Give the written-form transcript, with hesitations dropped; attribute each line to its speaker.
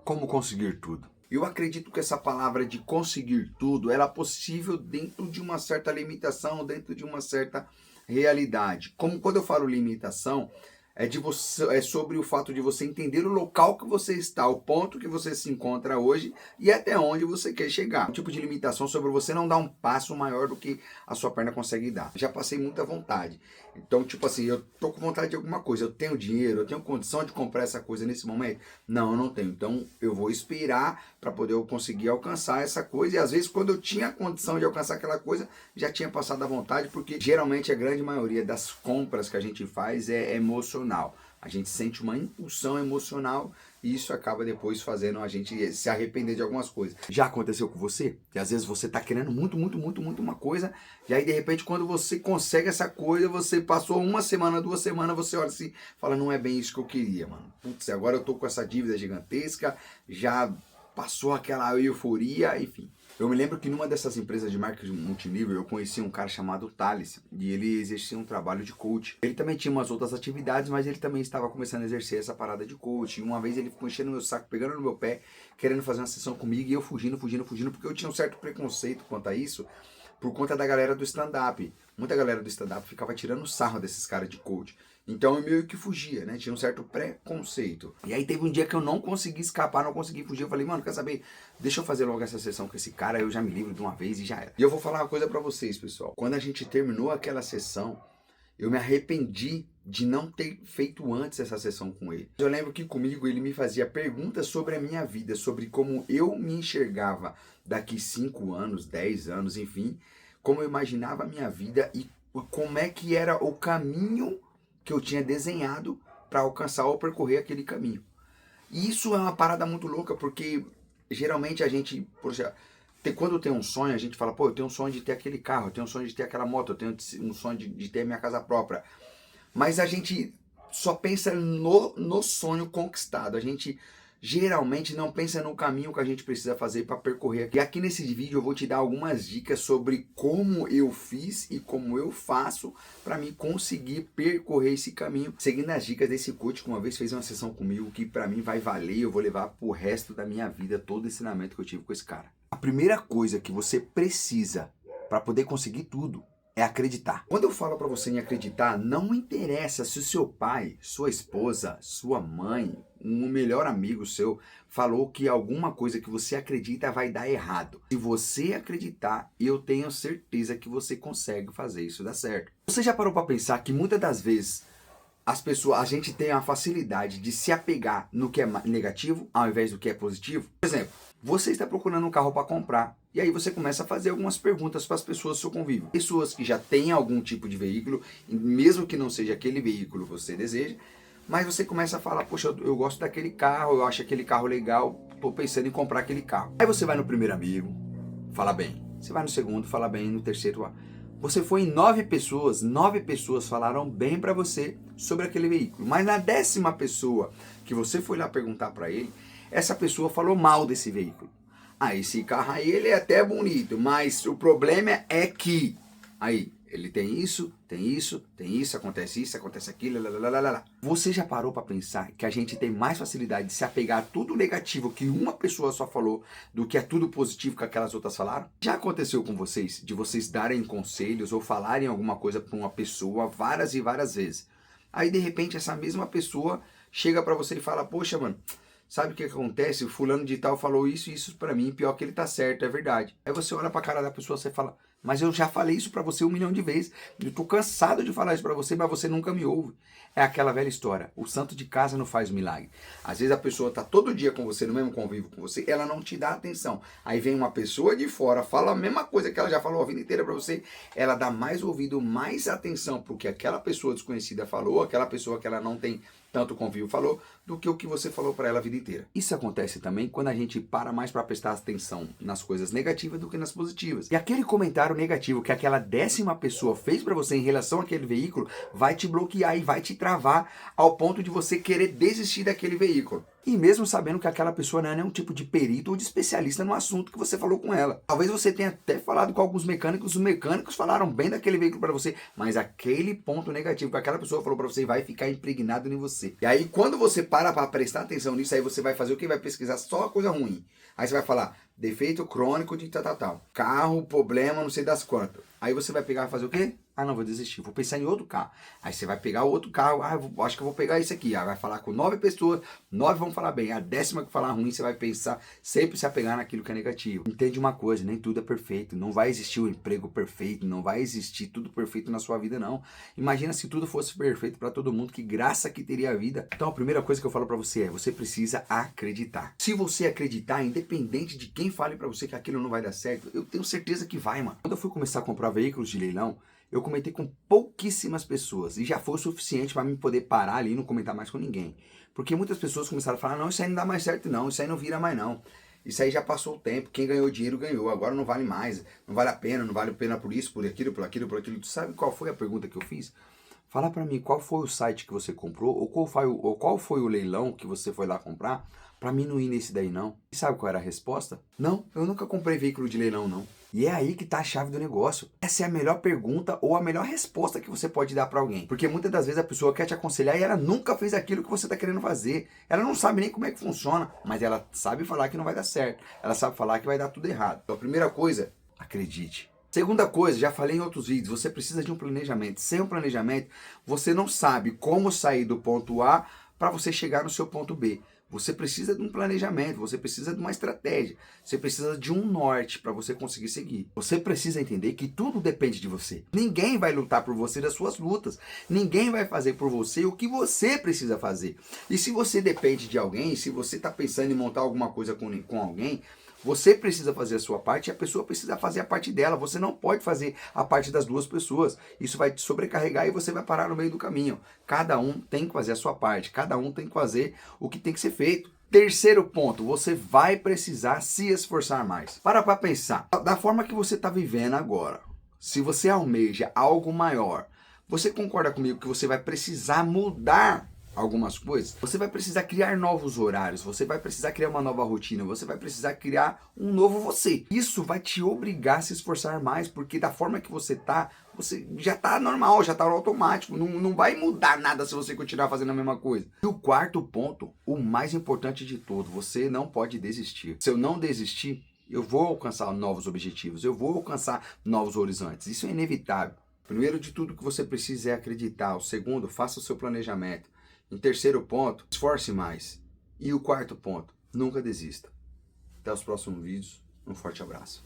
Speaker 1: como conseguir tudo. Eu acredito que essa palavra de conseguir tudo, ela é possível dentro de uma certa limitação, dentro de uma certa realidade. Como quando eu falo limitação, é sobre o fato de você entender o local que você está, o ponto que você se encontra hoje e até onde você quer chegar. Um tipo de limitação sobre você não dar um passo maior do que a sua perna consegue dar. Já passei muita vontade. Então, tipo assim, eu tô com vontade de alguma coisa, eu tenho dinheiro, eu tenho condição de comprar essa coisa nesse momento? Não, eu não tenho. Então, eu vou esperar para poder eu conseguir alcançar essa coisa. E às vezes, quando eu tinha condição de alcançar aquela coisa, já tinha passado a vontade, porque geralmente a grande maioria das compras que a gente faz é emocional. A gente sente uma impulsão emocional e isso acaba depois fazendo a gente se arrepender de algumas coisas. Já aconteceu com você? Que às vezes você tá querendo muito uma coisa, e aí de repente quando você consegue essa coisa, você passou uma semana, 2 semanas, você olha assim, fala, não é bem isso que eu queria, mano. Putz, agora eu tô com essa dívida gigantesca, já passou aquela euforia, enfim. Eu me lembro que numa dessas empresas de marketing multinível, eu conheci um cara chamado Thales, e ele exercia um trabalho de coach. Ele também tinha umas outras atividades, mas ele também estava começando a exercer essa parada de coach. E uma vez ele ficou enchendo meu saco, pegando no meu pé, querendo fazer uma sessão comigo, e eu fugindo, porque eu tinha um certo preconceito quanto a isso, por conta da galera do stand-up. Muita galera do stand-up ficava tirando sarro desses caras de coach. Então eu meio que fugia, né? Tinha um certo preconceito. E aí teve um dia que eu não consegui escapar, não consegui fugir. Eu falei, mano, quer saber? Deixa eu fazer logo essa sessão com esse cara, eu já me livro de uma vez e já era. E eu vou falar uma coisa pra vocês, pessoal. Quando a gente terminou aquela sessão, eu me arrependi de não ter feito antes essa sessão com ele. Eu lembro que comigo ele me fazia perguntas sobre a minha vida, sobre como eu me enxergava daqui 5 anos, 10 anos, enfim. Como eu imaginava a minha vida e como é que era o caminho que eu tinha desenhado para alcançar ou percorrer aquele caminho. E isso é uma parada muito louca, porque geralmente a gente, poxa, quando tem um sonho, a gente fala, pô, eu tenho um sonho de ter aquele carro, eu tenho um sonho de ter aquela moto, eu tenho um sonho de ter a minha casa própria. Mas a gente só pensa no sonho conquistado. A gente geralmente não pensa no caminho que a gente precisa fazer para percorrer aqui. E aqui nesse vídeo eu vou te dar algumas dicas sobre como eu fiz e como eu faço para mim conseguir percorrer esse caminho, seguindo as dicas desse coach que uma vez fez uma sessão comigo que para mim vai valer, eu vou levar pro resto da minha vida todo o ensinamento que eu tive com esse cara. A primeira coisa que você precisa para poder conseguir tudo é acreditar. Quando eu falo para você em acreditar, não interessa se o seu pai, sua esposa, sua mãe, um melhor amigo seu falou que alguma coisa que você acredita vai dar errado. Se você acreditar, eu tenho certeza que você consegue fazer isso dar certo. Você já parou para pensar que muitas das vezes a gente tem a facilidade de se apegar no que é negativo ao invés do que é positivo? Por exemplo, você está procurando um carro para comprar e aí você começa a fazer algumas perguntas para as pessoas do seu convívio. Pessoas que já têm algum tipo de veículo, mesmo que não seja aquele veículo que você deseja, mas você começa a falar, poxa, eu gosto daquele carro, eu acho aquele carro legal, estou pensando em comprar aquele carro. Aí você vai no primeiro amigo, fala bem. Você vai no segundo, fala bem, no terceiro, você foi em 9 pessoas falaram bem para você sobre aquele veículo. Mas na 10ª pessoa que você foi lá perguntar para ele, essa pessoa falou mal desse veículo. Esse carro aí, ele é até bonito, mas o problema é que aí ele tem isso, acontece aquilo, lalalala. Você já parou para pensar que a gente tem mais facilidade de se apegar a tudo negativo que uma pessoa só falou do que a tudo positivo que aquelas outras falaram? Já aconteceu com vocês de vocês darem conselhos ou falarem alguma coisa para uma pessoa várias e várias vezes? Aí de repente essa mesma pessoa chega para você e fala, poxa, mano, sabe o que acontece? O fulano de tal falou isso e isso pra mim, pior que ele tá certo, é verdade. Aí você olha pra cara da pessoa e você fala, mas eu já falei isso pra você 1 milhão de vezes. Eu tô cansado de falar isso pra você, mas você nunca me ouve. É aquela velha história, o santo de casa não faz milagre. Às vezes a pessoa tá todo dia com você, no mesmo convívio com você, ela não te dá atenção. Aí vem uma pessoa de fora, fala a mesma coisa que ela já falou a vida inteira pra você, ela dá mais ouvido, mais atenção pro que aquela pessoa desconhecida falou, aquela pessoa que ela não tem tanto convívio falou, do que o que você falou para ela a vida inteira. Isso acontece também quando a gente para mais para prestar atenção nas coisas negativas do que nas positivas. E aquele comentário negativo que aquela 10ª pessoa fez para você em relação àquele veículo vai te bloquear e vai te travar ao ponto de você querer desistir daquele veículo. E mesmo sabendo que aquela pessoa não é nenhum tipo de perito ou de especialista no assunto que você falou com ela. Talvez você tenha até falado com alguns mecânicos, os mecânicos falaram bem daquele veículo para você, mas aquele ponto negativo que aquela pessoa falou para você vai ficar impregnado em você. E aí quando você para prestar atenção nisso, aí você vai fazer o que? Vai pesquisar só a coisa ruim. Aí você vai falar, defeito crônico de tal. Carro, problema, não sei das quantas. Aí você vai pegar e fazer o quê? Ah, não, vou desistir, vou pensar em outro carro. Aí você vai pegar o outro carro, acho que eu vou pegar esse aqui. Aí vai falar com 9 pessoas, 9 vão falar bem. A 10ª que falar ruim, você vai pensar, sempre se apegar naquilo que é negativo. Entende uma coisa, nem tudo é perfeito. Não vai existir o emprego perfeito, não vai existir tudo perfeito na sua vida, não. Imagina se tudo fosse perfeito para todo mundo, que graça que teria a vida. Então a primeira coisa que eu falo para você é, você precisa acreditar. Se você acreditar, independente de quem fale para você que aquilo não vai dar certo, eu tenho certeza que vai, mano. Quando eu fui começar a comprar veículos de leilão, eu comentei com pouquíssimas pessoas e já foi o suficiente para mim poder parar ali e não comentar mais com ninguém. Porque muitas pessoas começaram a falar, não, isso aí não dá mais certo não, isso aí não vira mais não. Isso aí já passou o tempo, quem ganhou dinheiro ganhou, agora não vale mais, não vale a pena por isso, por aquilo, por aquilo, por aquilo. Tu sabe qual foi a pergunta que eu fiz? Fala para mim qual foi o site que você comprou ou qual foi o leilão que você foi lá comprar para mim não ir nesse daí não. E sabe qual era a resposta? Não, eu nunca comprei veículo de leilão não. E é aí que tá a chave do negócio. Essa é a melhor pergunta ou a melhor resposta que você pode dar para alguém. Porque muitas das vezes a pessoa quer te aconselhar e ela nunca fez aquilo que você tá querendo fazer. Ela não sabe nem como é que funciona, mas ela sabe falar que não vai dar certo. Ela sabe falar que vai dar tudo errado. Então a primeira coisa, acredite. Segunda coisa, já falei em outros vídeos, você precisa de um planejamento. Sem um planejamento, você não sabe como sair do ponto A para você chegar no seu ponto B. Você precisa de um planejamento, você precisa de uma estratégia, você precisa de um norte para você conseguir seguir. Você precisa entender que tudo depende de você. Ninguém vai lutar por você das suas lutas. Ninguém vai fazer por você o que você precisa fazer. E se você depende de alguém, se você está pensando em montar alguma coisa com alguém, você precisa fazer a sua parte e a pessoa precisa fazer a parte dela. Você não pode fazer a parte das duas pessoas. Isso vai te sobrecarregar e você vai parar no meio do caminho. Cada um tem que fazer a sua parte. Cada um tem que fazer o que tem que ser feito. Terceiro ponto, você vai precisar se esforçar mais. Para pensar. Da forma que você está vivendo agora, se você almeja algo maior, você concorda comigo que você vai precisar mudar algumas coisas? Você vai precisar criar novos horários, você vai precisar criar uma nova rotina, você vai precisar criar um novo você. Isso vai te obrigar a se esforçar mais, porque da forma que você já tá normal, já tá no automático, não vai mudar nada se você continuar fazendo a mesma coisa. E o quarto ponto, o mais importante de todo, você não pode desistir. Se eu não desistir, eu vou alcançar novos objetivos, eu vou alcançar novos horizontes, isso é inevitável. Primeiro de tudo que você precisa é acreditar, o segundo, faça o seu planejamento. Em terceiro ponto, esforce mais. E o quarto ponto, nunca desista. Até os próximos vídeos. Um forte abraço.